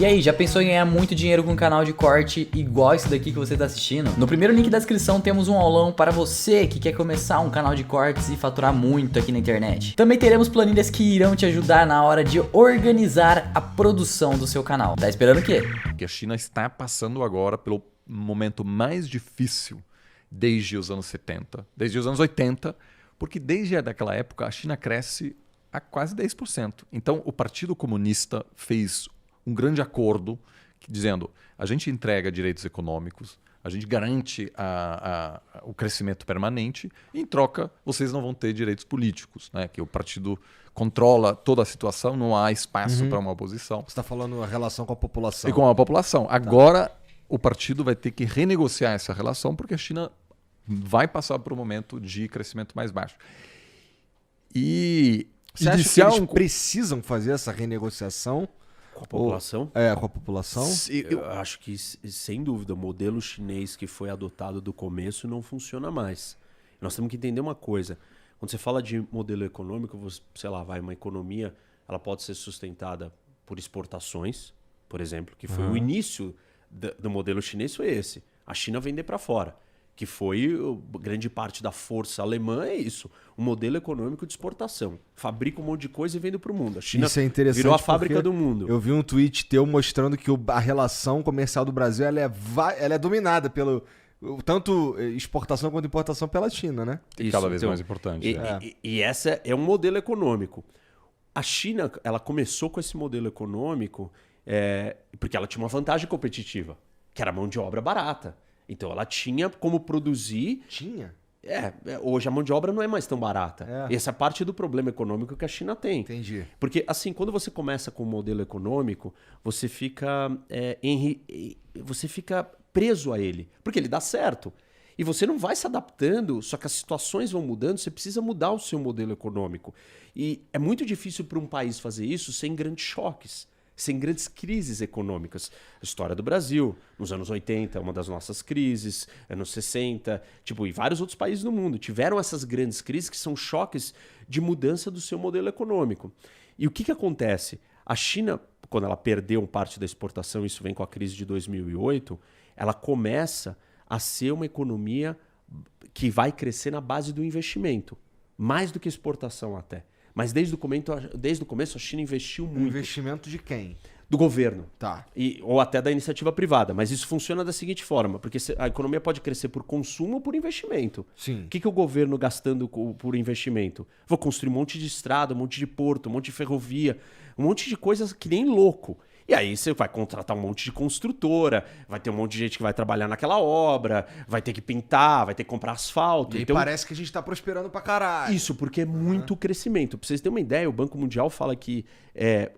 E aí, já pensou em ganhar muito dinheiro com um canal de corte igual esse daqui que você está assistindo? No primeiro link da descrição temos um aulão para você que quer começar um canal de cortes e faturar muito aqui na internet. Também teremos planilhas que irão te ajudar na hora de organizar a produção do seu canal. Tá esperando o quê? Que a China está passando agora pelo momento mais difícil desde os anos 70, desde os anos 80, porque desde aquela época a China cresce a quase 10%. Então o Partido Comunista fez um grande acordo dizendo: a gente entrega direitos econômicos, a gente garante o crescimento permanente, e em troca vocês não vão ter direitos políticos, né? Que o partido controla toda a situação, não há espaço para uma oposição. Você está falando a relação com a população. E com a população. Agora o partido vai ter que renegociar essa relação, porque a China vai passar por um momento de crescimento mais baixo. E você acha que eles precisam fazer essa renegociação? Com a população? Com a população? Eu acho que, sem dúvida, o modelo chinês que foi adotado do começo não funciona mais. Nós temos que entender uma coisa. Quando você fala de modelo econômico, sei lá, uma economia, ela pode ser sustentada por exportações, por exemplo, que foi o início do modelo chinês, foi esse. A China vender para fora. Que foi grande parte da força alemã, é isso. Um modelo econômico de exportação. Fabrica um monte de coisa e vende para o mundo. A China isso é interessante, virou a fábrica do mundo. Eu vi um tweet teu mostrando que a relação comercial do Brasil ela é dominada pelo tanto exportação quanto importação pela China, né? Isso, cada vez mais importante. E essa é um modelo econômico. A China, ela começou com esse modelo econômico porque ela tinha uma vantagem competitiva, que era a mão de obra barata. Então ela tinha como produzir... Tinha? Hoje a mão de obra não é mais tão barata. Essa é parte do problema econômico que a China tem. Entendi. Porque assim, quando você começa com um modelo econômico, você fica preso a ele. Porque ele dá certo. E você não vai se adaptando, só que as situações vão mudando, você precisa mudar o seu modelo econômico. E é muito difícil para um país fazer isso sem grandes choques, sem grandes crises econômicas. A história do Brasil, nos anos 80, uma das nossas crises, anos 60, e vários outros países do mundo tiveram essas grandes crises que são choques de mudança do seu modelo econômico. E o que acontece? A China, quando ela perdeu parte da exportação, isso vem com a crise de 2008, ela começa a ser uma economia que vai crescer na base do investimento, mais do que exportação até. Mas desde o começo a China investiu muito. Investimento de quem? Do governo. Tá. Ou até da iniciativa privada. Mas isso funciona da seguinte forma, porque a economia pode crescer por consumo ou por investimento. Sim. O que o governo gastando por investimento? Vou construir um monte de estrada, um monte de porto, um monte de ferrovia, um monte de coisas que nem louco. E aí você vai contratar um monte de construtora, vai ter um monte de gente que vai trabalhar naquela obra, vai ter que pintar, vai ter que comprar asfalto. E então, parece que a gente tá prosperando pra caralho. Isso, porque é muito crescimento. Pra vocês terem uma ideia, o Banco Mundial fala que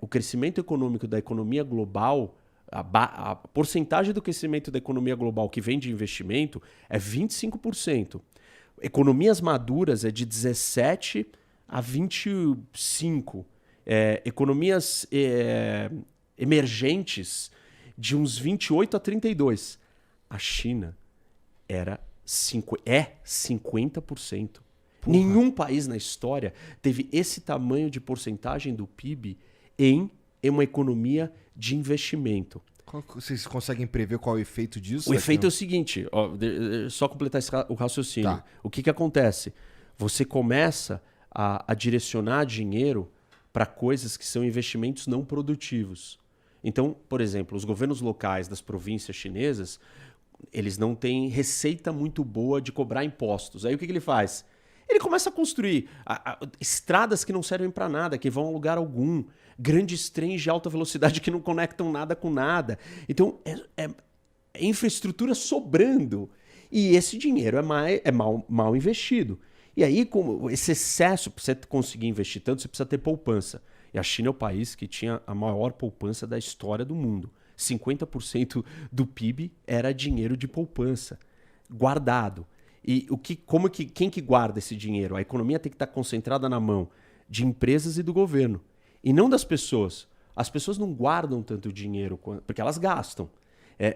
o crescimento econômico da economia global, a porcentagem do crescimento da economia global que vem de investimento é 25%. Economias maduras é de 17% a 25%. Economias... emergentes de uns 28 a 32. A China é 50%. Porra. Nenhum país na história teve esse tamanho de porcentagem do PIB em uma economia de investimento. Vocês conseguem prever qual é o efeito disso? O efeito é o seguinte, só completar o raciocínio. Tá. O que acontece? Você começa a direcionar dinheiro para coisas que são investimentos não produtivos. Então, por exemplo, os governos locais das províncias chinesas, eles não têm receita muito boa de cobrar impostos. Aí o que ele faz? Ele começa a construir estradas que não servem para nada, que vão a lugar algum, grandes trens de alta velocidade que não conectam nada com nada. Então, é infraestrutura sobrando. E esse dinheiro é mal investido. E aí, como esse excesso, para você conseguir investir tanto, você precisa ter poupança. E a China é o país que tinha a maior poupança da história do mundo. 50% do PIB era dinheiro de poupança, guardado. E quem que guarda esse dinheiro? A economia tem que estar concentrada na mão de empresas e do governo, e não das pessoas. As pessoas não guardam tanto dinheiro, porque elas gastam.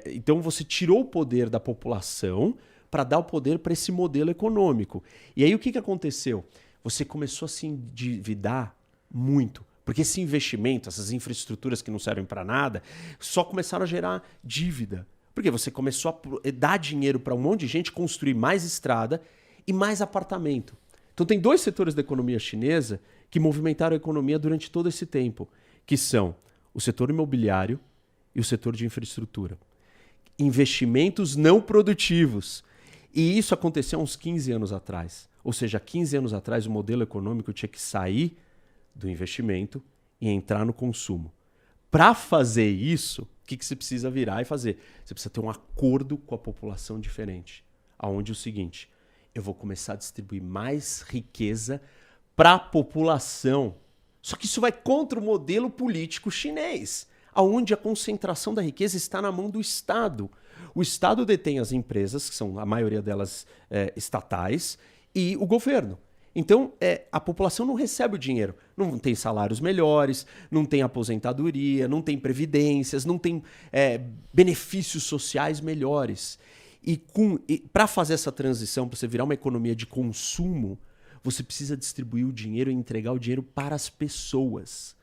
Então você tirou o poder da população para dar o poder para esse modelo econômico. E aí o que aconteceu? Você começou a se endividar muito. Porque esse investimento, essas infraestruturas que não servem para nada, só começaram a gerar dívida. Porque você começou a dar dinheiro para um monte de gente construir mais estrada e mais apartamento. Então tem 2 setores da economia chinesa que movimentaram a economia durante todo esse tempo, que são o setor imobiliário e o setor de infraestrutura. Investimentos não produtivos. E isso aconteceu há uns 15 anos atrás. Ou seja, há 15 anos atrás o modelo econômico tinha que sair do investimento e entrar no consumo. Para fazer isso, o que você precisa virar e fazer? Você precisa ter um acordo com a população diferente. Aonde é o seguinte, eu vou começar a distribuir mais riqueza para a população. Só que isso vai contra o modelo político chinês, aonde a concentração da riqueza está na mão do Estado. O Estado detém as empresas, que são a maioria delas estatais, e o governo. Então, a população não recebe o dinheiro. Não tem salários melhores, não tem aposentadoria, não tem previdências, não tem benefícios sociais melhores. E para fazer essa transição, para você virar uma economia de consumo, você precisa distribuir o dinheiro e entregar o dinheiro para as pessoas.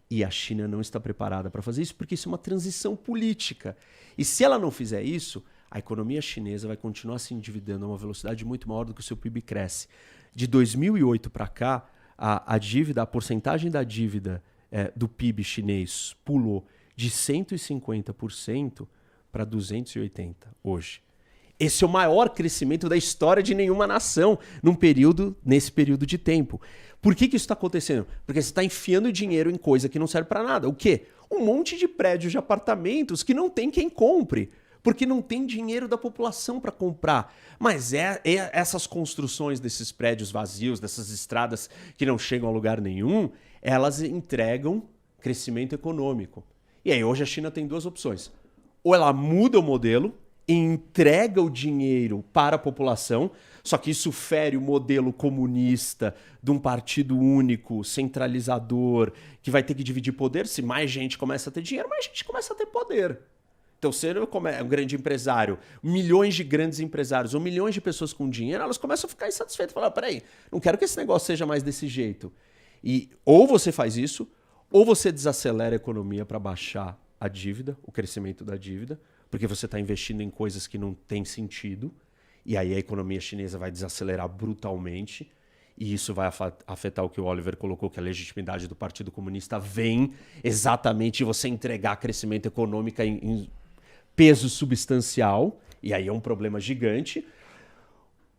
E a China não está preparada para fazer isso porque isso é uma transição política. E se ela não fizer isso, a economia chinesa vai continuar se endividando a uma velocidade muito maior do que o seu PIB cresce. De 2008 para cá, a porcentagem da dívida do PIB chinês pulou de 150% para 280% hoje. Esse é o maior crescimento da história de nenhuma nação nesse período de tempo. Por que isso está acontecendo? Porque você está enfiando dinheiro em coisa que não serve para nada. O quê? Um monte de prédios de apartamentos que não tem quem compre. Porque não tem dinheiro da população para comprar. Mas essas construções desses prédios vazios, dessas estradas que não chegam a lugar nenhum, elas entregam crescimento econômico. E aí hoje a China tem 2 opções. Ou ela muda o modelo e entrega o dinheiro para a população, só que isso fere o modelo comunista de um partido único, centralizador, que vai ter que dividir poder. Se mais gente começa a ter dinheiro, mais gente começa a ter poder. Então, se é um grande empresário, milhões de grandes empresários ou milhões de pessoas com dinheiro, elas começam a ficar insatisfeitas. Falar, peraí, não quero que esse negócio seja mais desse jeito. E ou você faz isso, ou você desacelera a economia para baixar a dívida, o crescimento da dívida, porque você está investindo em coisas que não têm sentido, e aí a economia chinesa vai desacelerar brutalmente, e isso vai afetar o que o Oliver colocou, que a legitimidade do Partido Comunista vem exatamente de você entregar crescimento econômico em peso substancial, e aí é um problema gigante,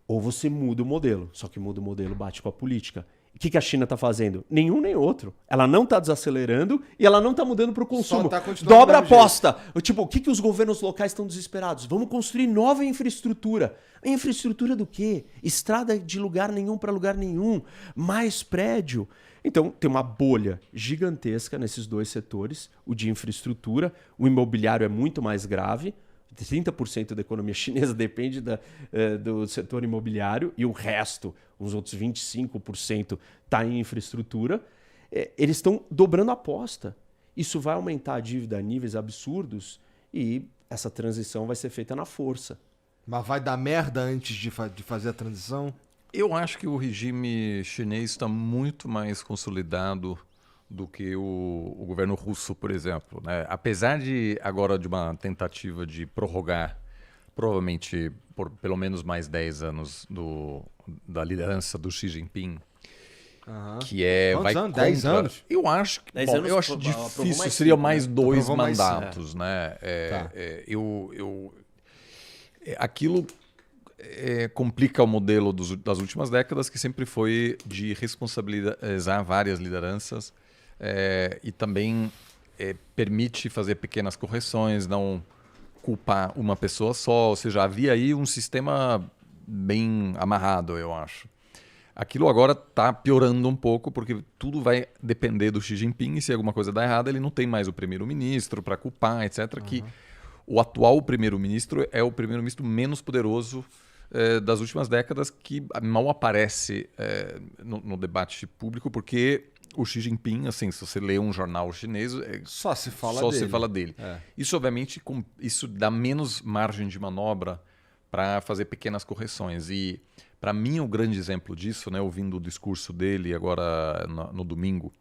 ou você muda o modelo, só que muda o modelo bate com a política. O que a China está fazendo? Nenhum nem outro. Ela não está desacelerando e ela não está mudando para o consumo. Dobra a aposta. Tipo, o que os governos locais estão desesperados? Vamos construir nova infraestrutura. Infraestrutura do quê? Estrada de lugar nenhum para lugar nenhum. Mais prédio. Então, tem uma bolha gigantesca nesses 2 setores. O de infraestrutura. O imobiliário é muito mais grave. 30% da economia chinesa depende do setor imobiliário e o resto, uns outros 25%, está em infraestrutura. Eles estão dobrando a aposta. Isso vai aumentar a dívida a níveis absurdos e essa transição vai ser feita na força. Mas vai dar merda antes de fazer a transição? Eu acho que o regime chinês está muito mais consolidado do que o governo russo, por exemplo, né? Apesar de agora de uma tentativa de prorrogar, provavelmente por pelo menos mais 10 anos da liderança do Xi Jinping, que Quantos anos? 10 anos? Eu acho que 10 anos eu acho aprovou difícil, mais seria 5, mais né? 2 Aprovou mais mandatos, né? Tá. Aquilo complica o modelo das últimas décadas, que sempre foi de responsabilizar várias lideranças e também permite fazer pequenas correções, não culpar uma pessoa só. Ou seja, havia aí um sistema bem amarrado, eu acho. Aquilo agora está piorando um pouco, porque tudo vai depender do Xi Jinping, e se alguma coisa dá errado, ele não tem mais o primeiro-ministro para culpar, etc. Que o atual primeiro-ministro é o primeiro-ministro menos poderoso das últimas décadas, que mal aparece no debate público, porque o Xi Jinping, assim, se você lê um jornal chinês, Só se fala só dele. se fala dele. Isso, obviamente, isso dá menos margem de manobra para fazer pequenas correções. E, para mim, o grande exemplo disso, né, ouvindo o discurso dele agora no domingo,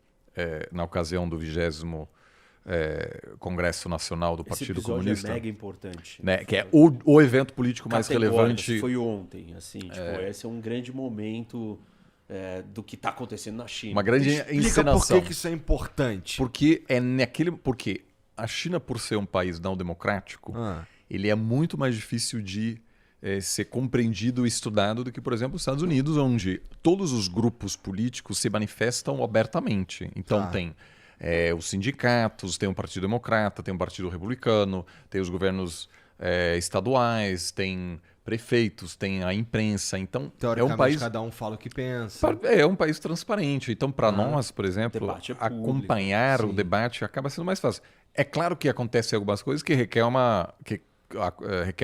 na ocasião do 20º Congresso Nacional do Esse Partido episódio Comunista. é mega importante. Né, que é o evento político mais relevante. Foi ontem, assim, tipo, esse é um grande momento do que está acontecendo na China. Uma grande Explica encenação. por que isso é importante. Porque porque a China, por ser um país não democrático, ele é muito mais difícil de ser compreendido e estudado do que, por exemplo, os Estados Unidos, onde todos os grupos políticos se manifestam abertamente. Então tem os sindicatos, tem o Partido Democrata, tem o Partido Republicano, tem os governos estaduais, tem prefeitos, tem a imprensa. Então é um país, cada um fala o que pensa. é um país transparente. Então, para nós, por exemplo, debate é público. acompanhar o debate acaba sendo mais fácil. É claro que acontecem algumas coisas que requer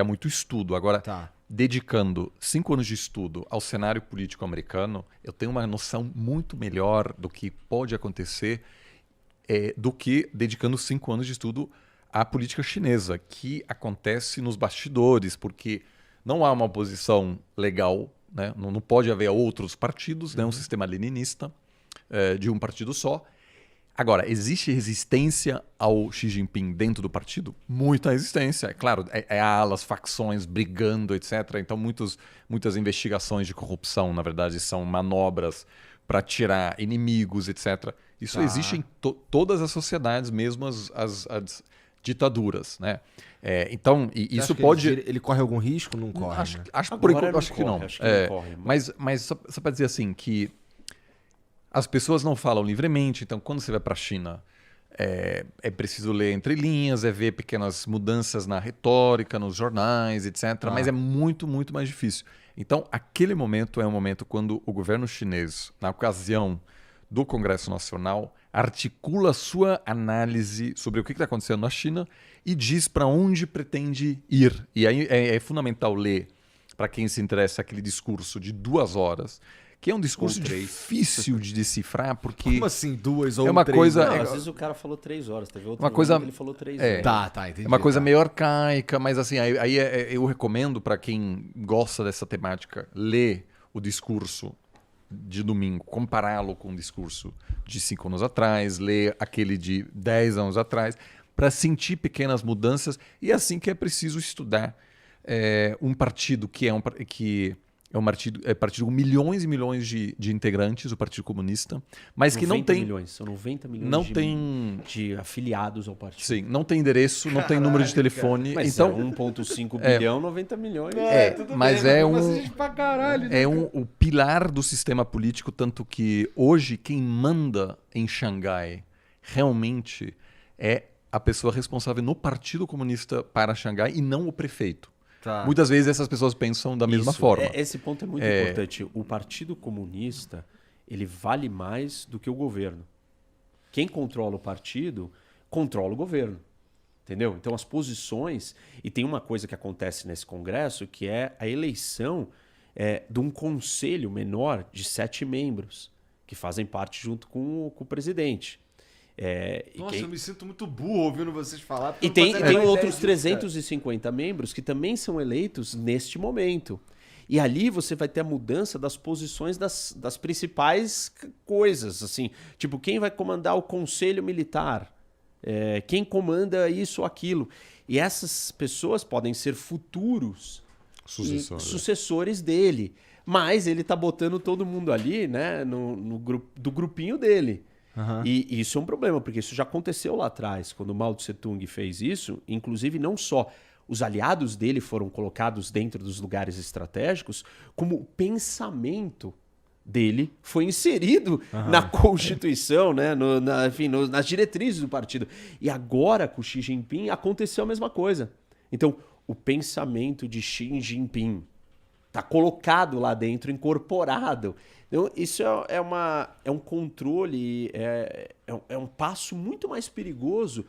muito estudo. Agora, dedicando 5 anos de estudo ao cenário político americano, eu tenho uma noção muito melhor do que pode acontecer do que dedicando 5 anos de estudo à política chinesa, que acontece nos bastidores, porque não há uma oposição legal, né? Não pode haver outros partidos, né? Um sistema leninista de um partido só. Agora, existe resistência ao Xi Jinping dentro do partido? Muita resistência. É claro, há alas, facções brigando, etc. Então, muitas investigações de corrupção, na verdade, são manobras para tirar inimigos, etc. Isso existe em todas as sociedades, mesmo as ditaduras, né? Então, isso pode... Ele corre algum risco? Não corre, Acho né? que não. Acho que não corre. Mas só para dizer assim, que as pessoas não falam livremente, então quando você vai para a China, é preciso ler entre linhas, ver pequenas mudanças na retórica, nos jornais, etc. Mas é muito, muito mais difícil. Então, aquele momento é um momento quando o governo chinês, na ocasião do Congresso Nacional, articula sua análise sobre o que está acontecendo na China e diz para onde pretende ir. E aí é fundamental ler, para quem se interessa, aquele discurso de 2 horas, que é um discurso difícil de decifrar, porque... Como assim 2 ou 3? É uma coisa... Não, às vezes o cara falou 3 horas, teve outro uma coisa, que ele falou 3 horas. Entendi. É uma coisa meio arcaica, mas assim, eu recomendo para quem gosta dessa temática, ler o discurso de domingo, compará-lo com o discurso de 5 anos atrás, ler aquele de 10 anos atrás, para sentir pequenas mudanças, e assim que é preciso estudar um partido que é um partido com milhões e milhões de integrantes, o Partido Comunista, mas que não tem... São 90 milhões não de afiliados ao partido. Sim, não tem endereço, não tem número de telefone. Mas então, 1,5 bilhão, 90 milhões. Mas bem, o pilar do sistema político, tanto que hoje quem manda em Xangai realmente é a pessoa responsável no Partido Comunista para Xangai e não o prefeito. Muitas vezes essas pessoas pensam da mesma forma. Esse ponto é muito importante. O Partido Comunista, ele vale mais do que o governo. Quem controla o partido, controla o governo. Entendeu? Então as posições... E tem uma coisa que acontece nesse congresso, que é a eleição de um conselho menor de 7 membros, que fazem parte junto com o presidente. Eu me sinto muito burro ouvindo vocês falar. E tem outros 350 membros que também são eleitos neste momento. E ali você vai ter a mudança das posições das principais coisas. Assim, tipo, quem vai comandar o conselho militar? Quem comanda isso ou aquilo? E essas pessoas podem ser futuros sucessores dele. Mas ele está botando todo mundo ali, né, do grupinho dele. E isso é um problema, porque isso já aconteceu lá atrás, quando o Mao Tse Tung fez isso. Inclusive, não só os aliados dele foram colocados dentro dos lugares estratégicos, como o pensamento dele foi inserido na Constituição, né? Nas diretrizes do partido. E agora, com o Xi Jinping, aconteceu a mesma coisa. Então, o pensamento de Xi Jinping está colocado lá dentro, incorporado. Então, isso é um controle, é um passo muito mais perigoso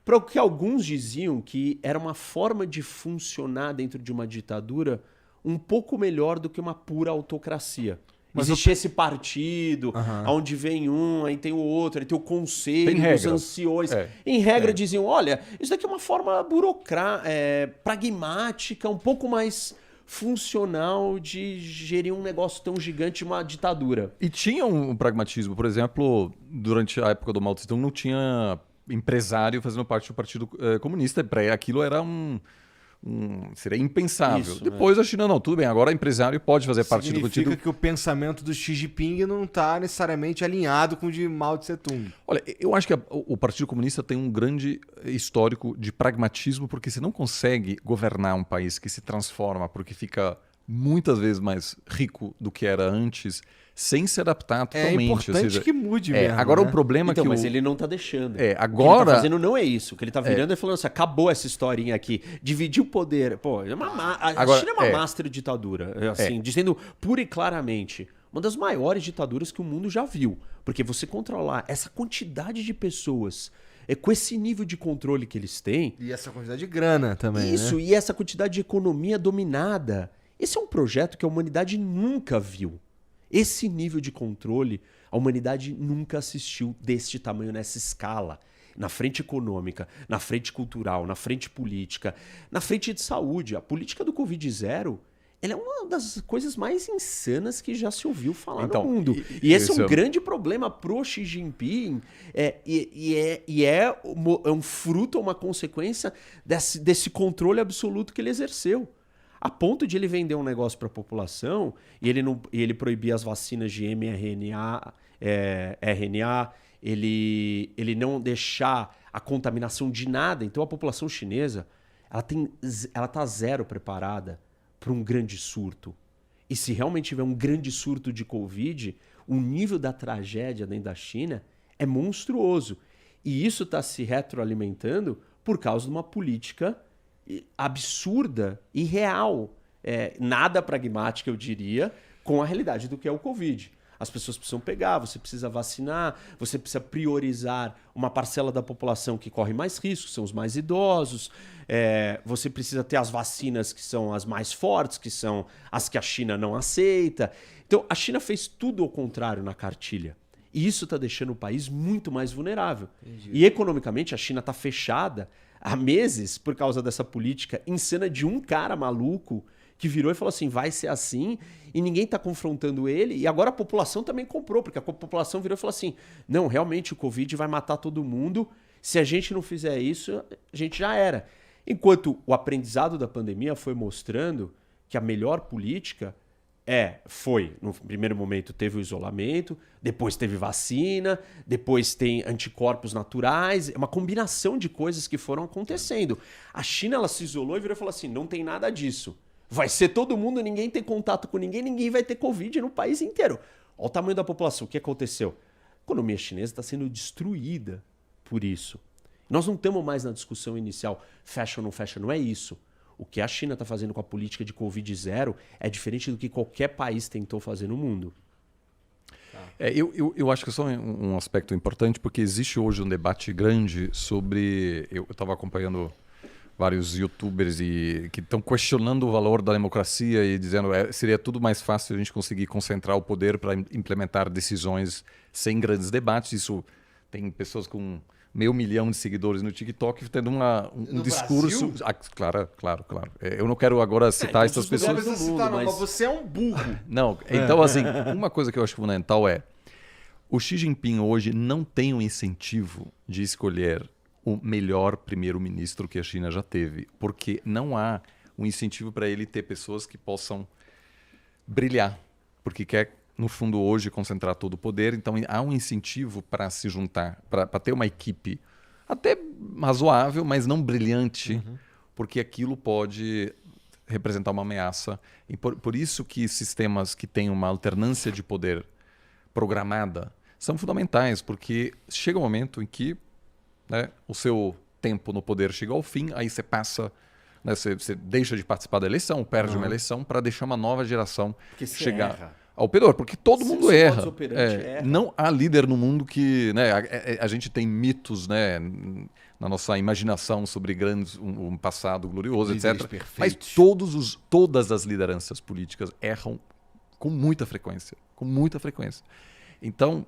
para o que alguns diziam que era uma forma de funcionar dentro de uma ditadura um pouco melhor do que uma pura autocracia. Existe esse partido, onde vem um, aí tem o outro, aí tem o conselho dos anciões. Em regra diziam, olha, isso daqui é uma forma pragmática, um pouco mais funcional de gerir um negócio tão gigante, uma ditadura. E tinha um pragmatismo, por exemplo, durante a época do Mao Tse Tung não tinha empresário fazendo parte do Partido Comunista. Para aquilo era seria impensável. Isso, Depois a China não, tudo bem, agora empresário pode fazer parte do Significa partido. que o pensamento do Xi Jinping não está necessariamente alinhado com o de Mao Tse Tung. Olha, eu acho que o Partido Comunista tem um grande histórico de pragmatismo, porque você não consegue governar um país que se transforma porque fica muitas vezes mais rico do que era antes, sem se adaptar totalmente. É importante que mude mesmo. Agora né? o problema Então, é que mas ele não tá deixando. É, O que ele agora- tá fazendo não é isso. O que ele tá virando é falando assim, acabou essa historinha aqui. Dividir o poder. Pô, a Agora, China é uma master ditadura. Assim, dizendo pura e claramente. Uma das maiores ditaduras que o mundo já viu. Porque você controlar essa quantidade de pessoas com esse nível de controle que eles têm. E essa quantidade de grana também, Isso, né? e essa quantidade de economia dominada. Esse é um projeto que a humanidade nunca viu. Esse nível de controle, a humanidade nunca assistiu deste tamanho, nessa escala. Na frente econômica, na frente cultural, na frente política, na frente de saúde. A política do Covid-0, ela é uma das coisas mais insanas que já se ouviu falar Então, no mundo. E esse é um isso- grande problema pro Xi Jinping. É um fruto, uma consequência desse controle absoluto que ele exerceu. A ponto de ele vender um negócio para a população e ele proibir as vacinas de mRNA, RNA, ele não deixar a contaminação de nada. Então a população chinesa ela tá zero preparada para um grande surto. E se realmente tiver um grande surto de Covid, o nível da tragédia dentro da China é monstruoso. E isso está se retroalimentando por causa de uma política absurda e real. Nada pragmática, eu diria, com a realidade do que é o Covid. As pessoas precisam pegar, você precisa vacinar, você precisa priorizar uma parcela da população que corre mais risco, são os mais idosos. Você precisa ter as vacinas que são as mais fortes, que são as que a China não aceita. Então, a China fez tudo ao contrário na cartilha. E isso está deixando o país muito mais vulnerável. Entendi. E economicamente, a China está fechada há meses por causa dessa política insana de um cara maluco que virou e falou assim, vai ser assim, e ninguém está confrontando ele, e agora a população também comprou, porque a população virou e falou assim, não, realmente o Covid vai matar todo mundo, se a gente não fizer isso, a gente já era. Enquanto o aprendizado da pandemia foi mostrando que a melhor política foi, no primeiro momento teve o isolamento, depois teve vacina, depois tem anticorpos naturais, é uma combinação de coisas que foram acontecendo. A China ela se isolou e virou e falou assim, não tem nada disso. Vai ser todo mundo, ninguém tem contato com ninguém, ninguém vai ter Covid no país inteiro. Olha o tamanho da população, o que aconteceu? A economia chinesa está sendo destruída por isso. Nós não estamos mais na discussão inicial, fecha ou não fecha, não é isso. O que a China está fazendo com a política de Covid-0 é diferente do que qualquer país tentou fazer no mundo. Eu acho que é só um aspecto importante, porque existe hoje um debate grande sobre... Eu estava acompanhando vários youtubers que estão questionando o valor da democracia e dizendo que seria tudo mais fácil a gente conseguir concentrar o poder para implementar decisões sem grandes debates. Isso tem pessoas com 500 mil de seguidores no TikTok tendo um discurso... Claro. Eu não quero agora citar essas pessoas. Não citar, não, mas você é um burro. Não, então assim, uma coisa que eu acho fundamental o Xi Jinping hoje não tem um incentivo de escolher o melhor primeiro-ministro que a China já teve, porque não há um incentivo para ele ter pessoas que possam brilhar, porque quer, no fundo, hoje concentrar todo o poder, então há um incentivo para se juntar, para ter uma equipe até razoável, mas não brilhante, porque aquilo pode representar uma ameaça. E por isso que sistemas que têm uma alternância de poder programada são fundamentais, porque chega um momento em que o seu tempo no poder chega ao fim, aí você passa, você deixa de participar da eleição, perde uma eleição para deixar uma nova geração chegar ao poder, porque todo mundo erra. Não há líder no mundo que... a gente tem mitos na nossa imaginação sobre um passado glorioso, Líderes etc. perfeitos. Mas todas as lideranças políticas erram com muita frequência. Então,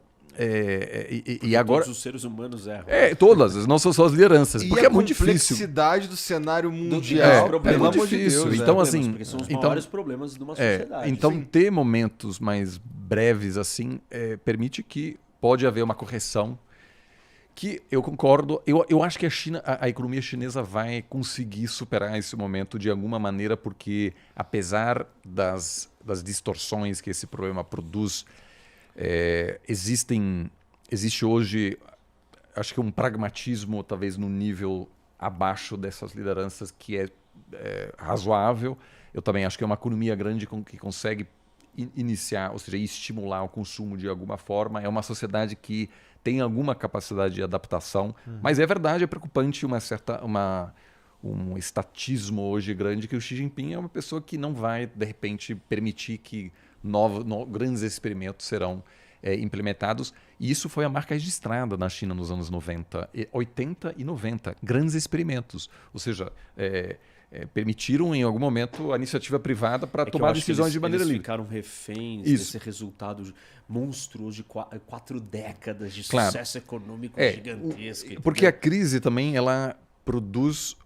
E agora... Todos os seres humanos erram. Todas, não são só as lideranças. E porque a é muito difícil. complexidade do cenário mundial, problemas, pelo muito amor de difícil. Deus. Então, é. assim, porque são os maiores problemas de uma sociedade. Então, Sim. ter momentos mais breves assim permite que pode haver uma correção que eu concordo. Eu acho que a economia chinesa vai conseguir superar esse momento de alguma maneira, porque apesar das distorções que esse problema produz, existe hoje, acho que um pragmatismo talvez no nível abaixo dessas lideranças que é razoável. Eu também acho que é uma economia grande que consegue iniciar, ou seja, estimular o consumo de alguma forma. É uma sociedade que tem alguma capacidade de adaptação, mas é verdade, é preocupante um estatismo hoje grande, que o Xi Jinping é uma pessoa que não vai, de repente, permitir que grandes experimentos serão implementados. E isso foi a marca registrada na China nos anos 90, 80 e 90. Grandes experimentos. Ou seja, permitiram em algum momento a iniciativa privada para tomar decisões de maneira livre. Eles ficaram reféns desse resultado monstruoso de 4 décadas de sucesso econômico gigantesco. Porque a crise também ela produz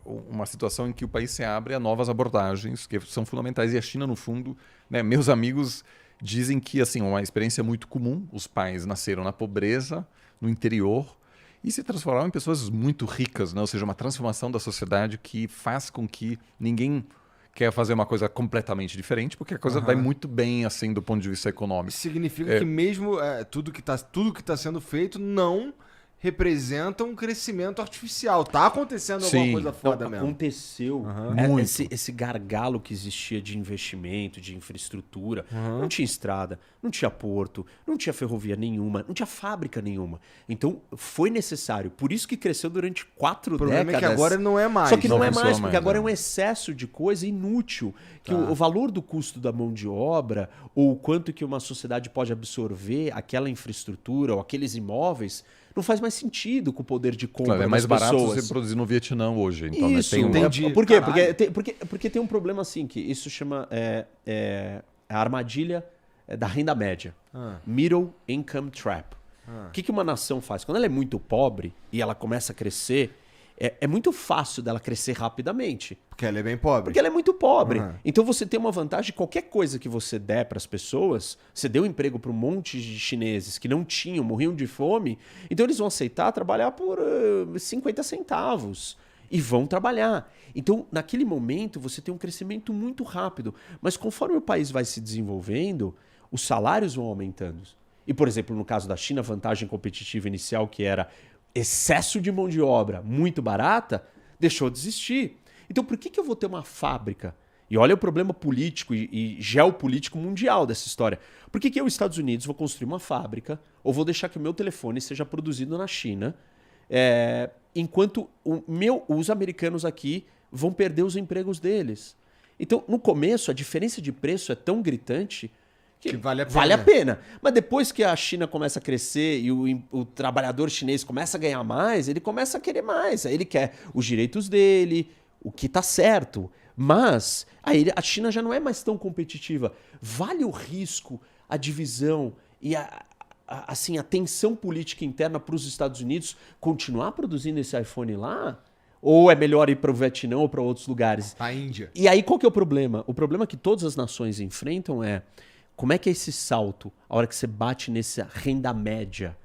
uma situação em que o país se abre a novas abordagens que são fundamentais. E a China, no fundo, né, meus amigos dizem que assim, uma experiência muito comum. Os pais nasceram na pobreza, no interior, e se transformaram em pessoas muito ricas, né? Ou seja, uma transformação da sociedade que faz com que ninguém quer fazer uma coisa completamente diferente, porque a coisa vai muito bem assim do ponto de vista econômico. Significa que mesmo tudo que tá sendo feito não representa um crescimento artificial. Tá acontecendo alguma coisa foda mesmo. Aconteceu. Esse gargalo que existia de investimento, de infraestrutura. Não tinha estrada, não tinha porto, não tinha ferrovia nenhuma, não tinha fábrica nenhuma. Então foi necessário. Por isso que cresceu durante 4 décadas. O problema é que agora não é mais. Só que não é funciona mais, porque mais, agora é um excesso de coisa inútil. Que o valor do custo da mão de obra, ou o quanto que uma sociedade pode absorver aquela infraestrutura ou aqueles imóveis, não faz mais sentido com o poder de compra é mais das barato pessoas. você produzir no Vietnã hoje. Então, Isso, né, entendi. Por quê? Caralho. Porque tem um problema assim, que isso chama a armadilha da renda média. Middle Income Trap. O que uma nação faz? Quando ela é muito pobre e ela começa a crescer, é muito fácil dela crescer rapidamente. Porque ela é bem pobre. Porque ela é muito pobre. Então você tem uma vantagem, qualquer coisa que você der para as pessoas, você deu emprego para um monte de chineses que não tinham, morriam de fome, então eles vão aceitar trabalhar por 50 centavos. E vão trabalhar. Então, naquele momento, você tem um crescimento muito rápido. Mas conforme o país vai se desenvolvendo, os salários vão aumentando. E, por exemplo, no caso da China, a vantagem competitiva inicial, que era excesso de mão de obra muito barata, deixou de existir. Então, por que eu vou ter uma fábrica? E olha o problema político e geopolítico mundial dessa história. Por que eu, Estados Unidos, vou construir uma fábrica ou vou deixar que o meu telefone seja produzido na China, enquanto os americanos aqui vão perder os empregos deles? Então, no começo, a diferença de preço é tão gritante que vale a pena. Vale a pena. Mas depois que a China começa a crescer e o trabalhador chinês começa a ganhar mais, ele começa a querer mais. Aí ele quer os direitos dele, o que tá certo. Mas aí a China já não é mais tão competitiva. Vale o risco, a divisão e a tensão política interna para os Estados Unidos continuar produzindo esse iPhone lá? Ou é melhor ir para o Vietnã ou para outros lugares? A Índia. E aí qual que é o problema? O problema que todas as nações enfrentam é como é que é esse salto, a hora que você bate nessa renda média?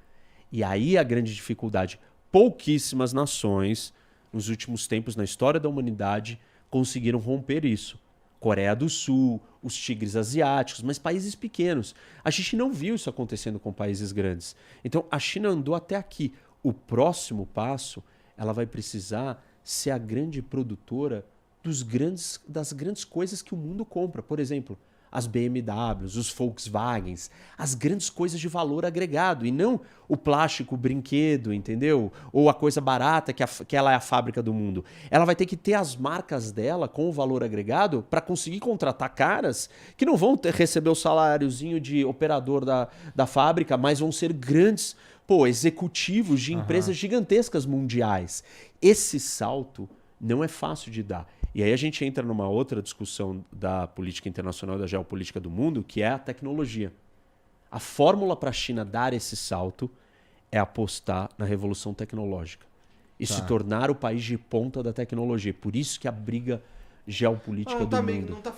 E aí a grande dificuldade. Pouquíssimas nações, nos últimos tempos, na história da humanidade, conseguiram romper isso. Coreia do Sul, os tigres asiáticos, mas países pequenos. A gente não viu isso acontecendo com países grandes. Então a China andou até aqui. O próximo passo, ela vai precisar ser a grande produtora das grandes coisas que o mundo compra. Por exemplo, as BMWs, os Volkswagens, as grandes coisas de valor agregado, e não o plástico, o brinquedo, entendeu? Ou a coisa barata que ela é a fábrica do mundo. Ela vai ter que ter as marcas dela com o valor agregado para conseguir contratar caras que não vão receber o saláriozinho de operador da fábrica, mas vão ser grandes executivos de empresas gigantescas mundiais. Esse salto não é fácil de dar. E aí a gente entra numa outra discussão da política internacional, da geopolítica do mundo, que é a tecnologia. A fórmula para a China dar esse salto é apostar na revolução tecnológica e se tornar o país de ponta da tecnologia. Por isso que a briga geopolítica do mundo. Não tá